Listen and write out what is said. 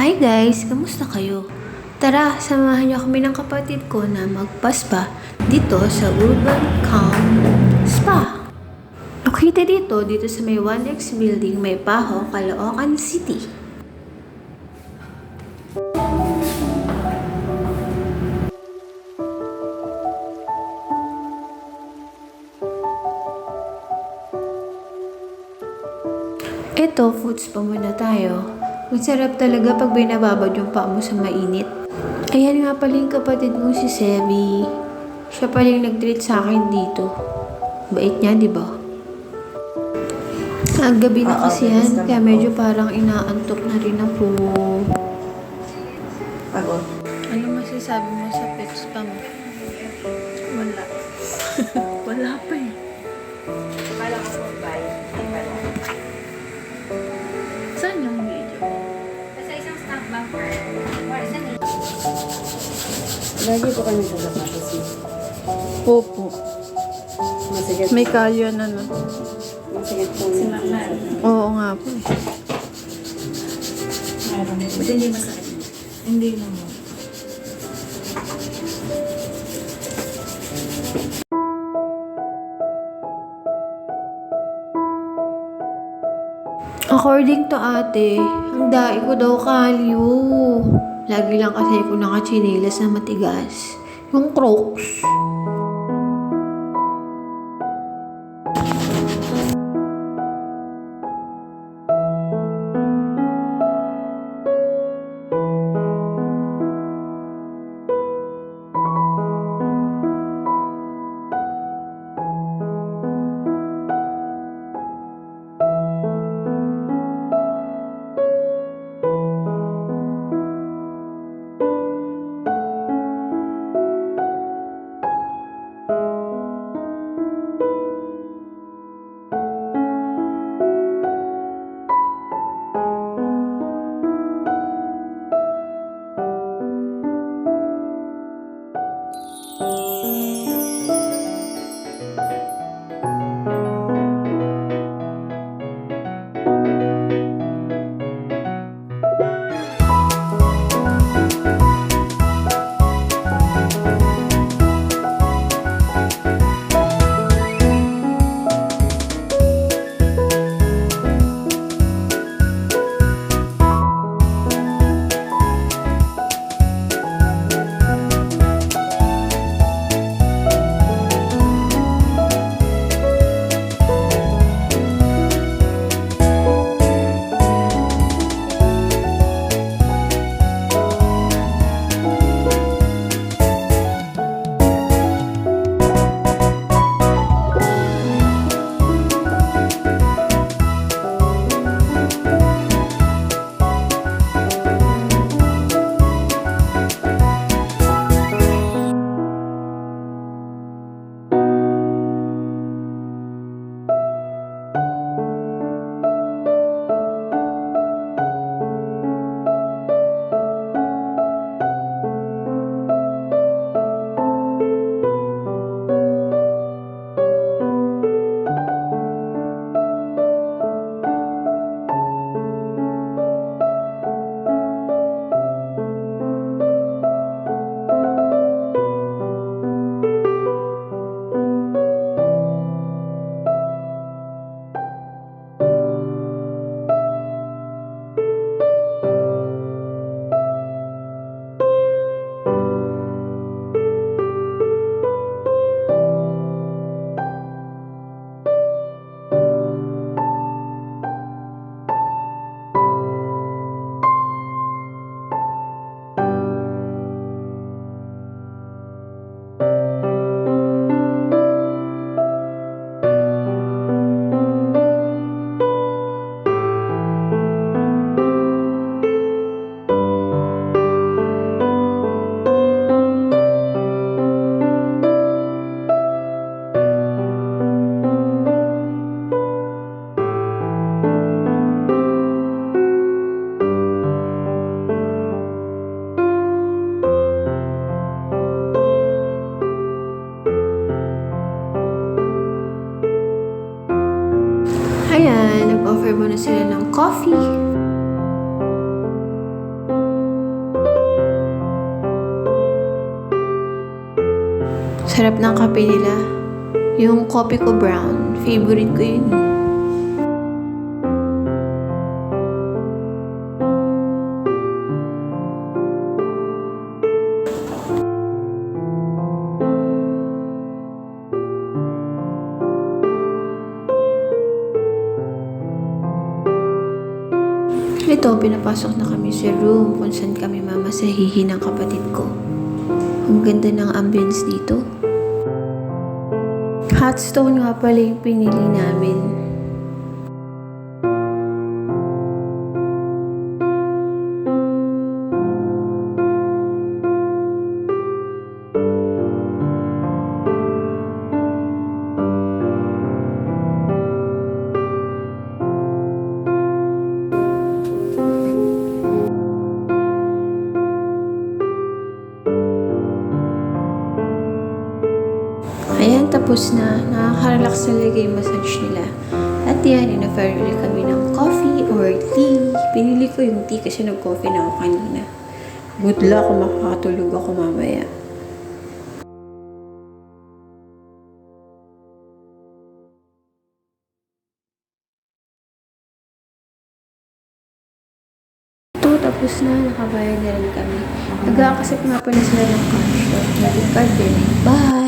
Hi guys! Kamusta kayo? Tara, samahan niyo kami ng kapatid ko na magpa-spa dito sa Urban Calm Spa. Located dito sa may 1X Building, May Paho, Caloocan City. Eto, food spa muna tayo. Masarap talaga pag binababad yung paa mo sa mainit. Ayan nga pala yung kapatid mo si Sebi. Siya pala yung nag-treat sa akin dito. Bait niya, di ba? Ang gabi na kasi yan, kaya medyo parang inaantok na rin ako. Pagod. Ano masasabi mo sa pet spa mo? Wala. Wala pa eh. Kala ko po ba? Hindi pala. Saan yung video? Sa isang stamp bank or isang lagi po kami sa sapatos mo. Opo. Masigit. May kalyo na no. Masigit po. Sinakmal. Oo nga po. Buti hindi masakit. Hindi naman. According to ate, ang dai ko daw kalyo. Lagi lang kasi ako nakatsinilas na matigas. Yung Crocs. Ayan, nag-offer muna sila ng coffee. Sarap ng kape nila. Yung coffee ko brown, favorite ko yun. Ito, pinapasok na kami sa room kung saan kami mamasahihin ng kapatid ko. Ang ganda ng ambience dito. Hot stone nga pala yung pinili namin. Ayan, tapos na. Nakaka-relax talaga yung massage nila. At yan, in-offer ulit kami ng coffee or tea. Pinili ko yung tea kasi nag-coffee na ako kanina. Good luck kung makakatulog ako mamaya. Ito, tapos na. Nakabayad na rin kami. Nag-aakasip nga pala sila ng cash. Credit card din. Bye!